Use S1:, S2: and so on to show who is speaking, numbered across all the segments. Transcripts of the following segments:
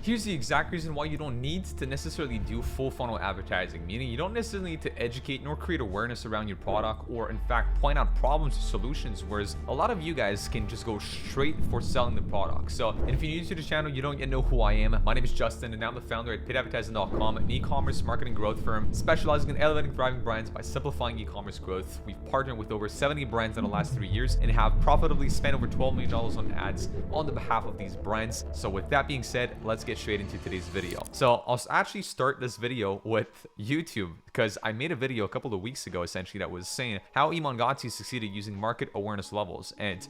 S1: Here's the exact reason why you don't need to necessarily do full funnel advertising, meaning you don't necessarily need to educate nor create awareness around your product, or in fact point out problems or solutions, whereas a lot of you guys can just go straight for selling the product. So, and if you're new to the channel, you don't yet know who I am. My name is Justin, and I'm the founder at paidadvertising.com, an e-commerce marketing growth firm specializing in elevating thriving brands by simplifying e-commerce growth. We've partnered with over 70 brands in the last 3 years and have profitably spent over $12 million on ads on the behalf of these brands. So with that being said, let's get straight into today's video. So I'll actually start this video with YouTube, because I made a video a couple of weeks ago essentially that was saying how Iman Gadzhi succeeded using market awareness levels, and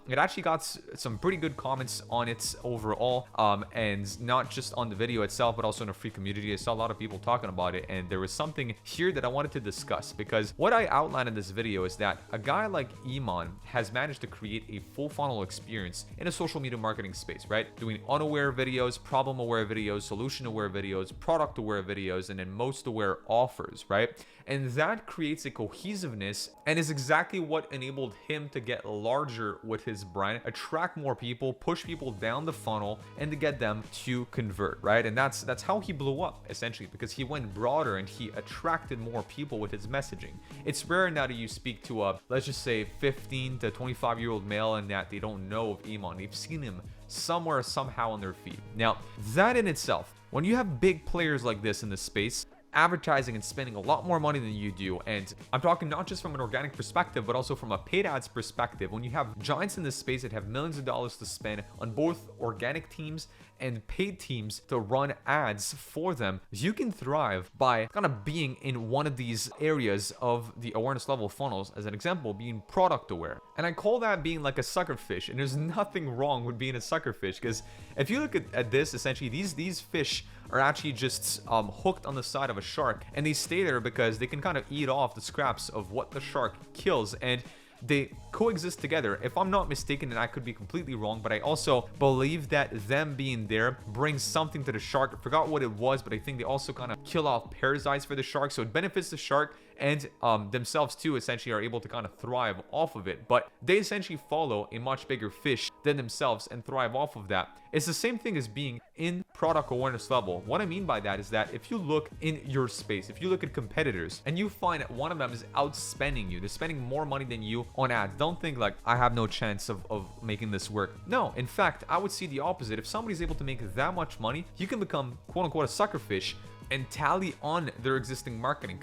S1: it actually got some pretty good comments on it overall, and not just on the video itself, but also in a free community. I saw a lot of people talking about it, and there was something here that I wanted to discuss, because what I outlined in this video is that a guy like Iman has managed to create a full funnel experience in a social media marketing space, right? Doing unaware videos, problem aware videos, solution aware videos, product aware videos, and then most aware offers, right? And that creates a cohesiveness and is exactly what enabled him to get larger with his brand, attract more people, push people down the funnel, and to get them to convert, right? And that's how he blew up essentially, because he went broader and he attracted more people with his messaging. It's rare now that you speak to a, let's just say, 15 to 25-year-old male and that they don't know of Iman. They've seen him somewhere, somehow on their feed. Now, that in itself, when you have big players like this in this space, advertising and spending a lot more money than you do, and I'm talking not just from an organic perspective, but also from a paid ads perspective. When you have giants in this space that have millions of dollars to spend on both organic teams and paid teams to run ads for them, you can thrive by kind of being in one of these areas of the awareness level funnels. As an example, being product aware. And I call that being like a sucker fish, and there's nothing wrong with being a sucker fish, because if you look at this, essentially these fish are actually just hooked on the side of a shark, and they stay there because they can kind of eat off the scraps of what the shark kills, and they coexist together. If I'm not mistaken, and I could be completely wrong, but I also believe that them being there brings something to the shark. I forgot what it was, but I think they also kind of kill off parasites for the shark, so it benefits the shark, and themselves too essentially are able to kind of thrive off of it. But they essentially follow a much bigger fish than themselves and thrive off of that. It's the same thing as being in product awareness level. What I mean by that is that if you look in your space, if you look at competitors and you find that one of them is outspending you, they're spending more money than you on ads, don't think like, I have no chance of making this work. No, in fact, I would see the opposite. If somebody's able to make that much money, you can become quote unquote a sucker fish and tally on their existing marketing.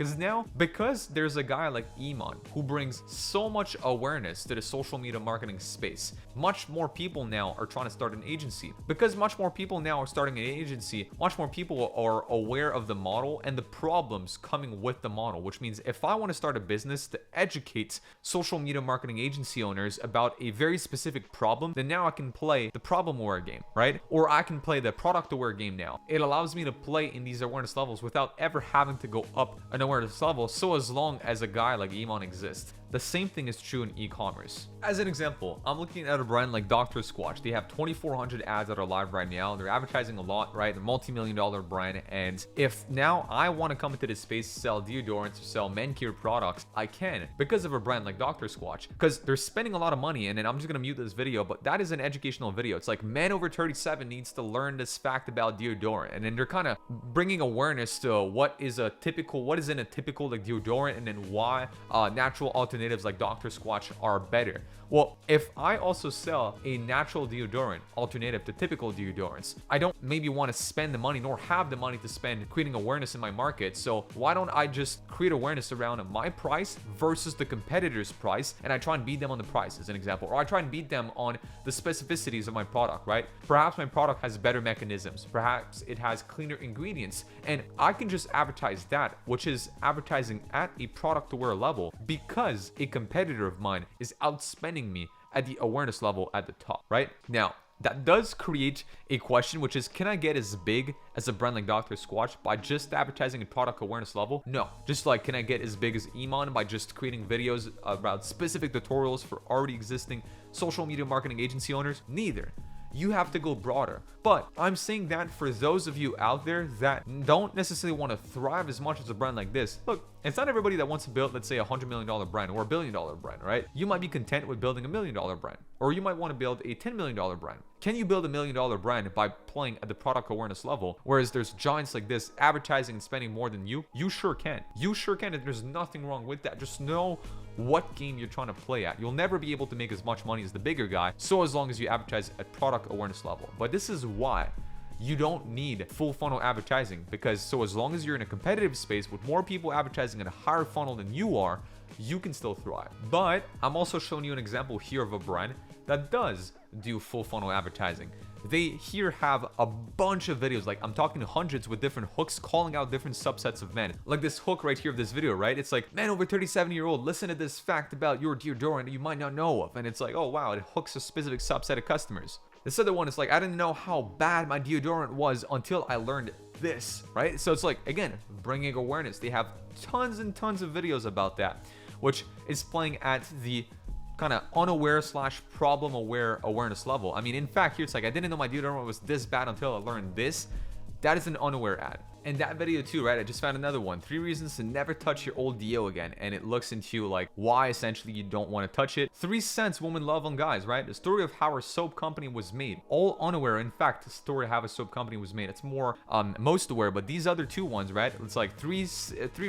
S1: Because there's a guy like Iman who brings so much awareness to the social media marketing space, much more people now are trying to start an agency. Because much more people now are starting an agency, much more people are aware of the model and the problems coming with the model, which means if I want to start a business to educate social media marketing agency owners about a very specific problem, then now I can play the problem aware game, right? Or I can play the product aware game now. It allows me to play in these awareness levels without ever having to go up an awareness level, so as long as a guy like Iman exists. The same thing is true in e-commerce. As an example, I'm looking at a brand like Dr. Squatch. They have 2,400 ads that are live right now. They're advertising a lot, right? They're a multi-million-dollar brand. And if now I want to come into this space, sell deodorants or sell men care products, I can, because of a brand like Dr. Squatch, because they're spending a lot of money. And then I'm just going to mute this video, but that is an educational video. It's like, men over 37 needs to learn this fact about deodorant. And then they're kind of bringing awareness to what is in a typical like deodorant, and then why natural alternatives like Dr. Squatch are better. Well, if I also sell a natural deodorant alternative to typical deodorants, I don't maybe want to spend the money nor have the money to spend creating awareness in my market. So why don't I just create awareness around my price versus the competitor's price, and I try and beat them on the price, as an example, or I try and beat them on the specificities of my product, right? Perhaps my product has better mechanisms, perhaps it has cleaner ingredients, and I can just advertise that, which is advertising at a product aware level, because a competitor of mine is outspending me at the awareness level at the top, right? Now, that does create a question, which is, can I get as big as a brand like Dr. Squatch by just advertising at product awareness level? No. Just like, can I get as big as Iman by just creating videos about specific tutorials for already existing social media marketing agency owners? Neither. you have to go broader. But I'm saying that for those of you out there that don't necessarily want to thrive as much as a brand like this, look, it's not everybody that wants to build, let's say, $100 million brand or a $1 billion brand, right? You might be content with building $1 million brand, or you might want to build a $10 million brand. Can you build $1 million brand by playing at the product awareness level? Whereas there's giants like this advertising and spending more than you. You sure can. You sure can, and there's nothing wrong with that. Just know what game you're trying to play at. You'll never be able to make as much money as the bigger guy, so as long as you advertise at product awareness level. But this is why you don't need full funnel advertising, because so as long as you're in a competitive space with more people advertising at a higher funnel than you are, you can still thrive. But I'm also showing you an example here of a brand that does do full funnel advertising. They here have a bunch of videos, like I'm talking hundreds, with different hooks calling out different subsets of men. Like this hook right here of this video, right? It's like, man over 37-year-old, listen to this fact about your deodorant you might not know of. And it's like, oh wow, it hooks a specific subset of customers. This other one is like, I didn't know how bad my deodorant was until I learned this, right? So it's like, again, bringing awareness. They have tons and tons of videos about that, which is playing at the kind of unaware / problem aware awareness level. I mean, in fact, here it's like, I didn't know my deodorant was this bad until I learned this. That is an unaware ad. And that video too, right? I just found another one. 3 reasons to never touch your old deo again. And it looks into like why essentially you don't want to touch it. 3 scents women love on guys, right? The story of how our soap company was made. All unaware. In fact, the story of how a soap company was made. It's more most aware, but these other 2 ones, right? It's like three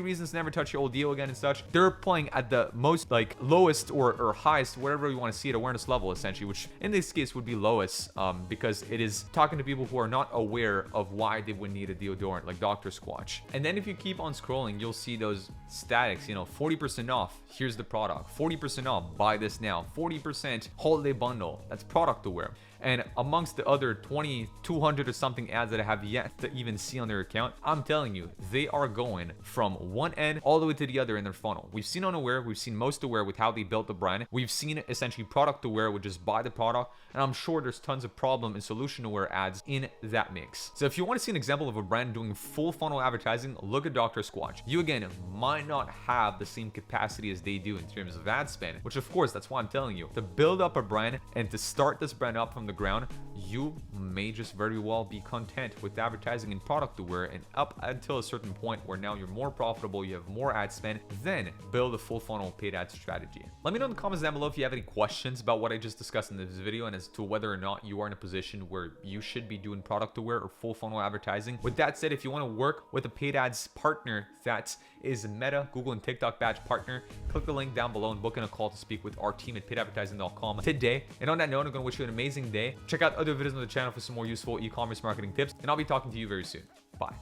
S1: reasons to never touch your old deo again and such. They're playing at the most like lowest or highest, whatever you want to see at awareness level essentially, which in this case would be lowest because it is talking to people who are not aware of why they would need a deodorant, like Dr. Squatch. And then if you keep on scrolling, you'll see those statics, you know, 40% off, here's the product, 40% off, buy this now, 40% holiday bundle, that's product aware. And amongst the other 200 or something ads that I have yet to even see on their account, I'm telling you, they are going from one end all the way to the other in their funnel. We've seen unaware, we've seen most aware with how they built the brand. We've seen essentially product aware, which is buy the product. And I'm sure there's tons of problem and solution aware ads in that mix. So if you want to see an example of a brand doing full funnel advertising, look at Dr. Squatch. You again might not have the same capacity as they do in terms of ad spend, which of course, that's why I'm telling you, to build up a brand and to start this brand up from the ground, you may just very well be content with advertising and product aware, and up until a certain point where now you're more profitable, you have more ad spend, then build a full funnel paid ad strategy. Let me know in the comments down below if you have any questions about what I just discussed in this video and as to whether or not you are in a position where you should be doing product aware or full funnel advertising. With that said, if you want to work with a paid ads partner that is Meta, Google, and TikTok badge partner, click the link down below and book in a call to speak with our team at paidadvertising.com today. And on that note, I'm going to wish you an amazing day. Check out other videos on the channel for some more useful e-commerce marketing tips, and I'll be talking to you very soon. Bye.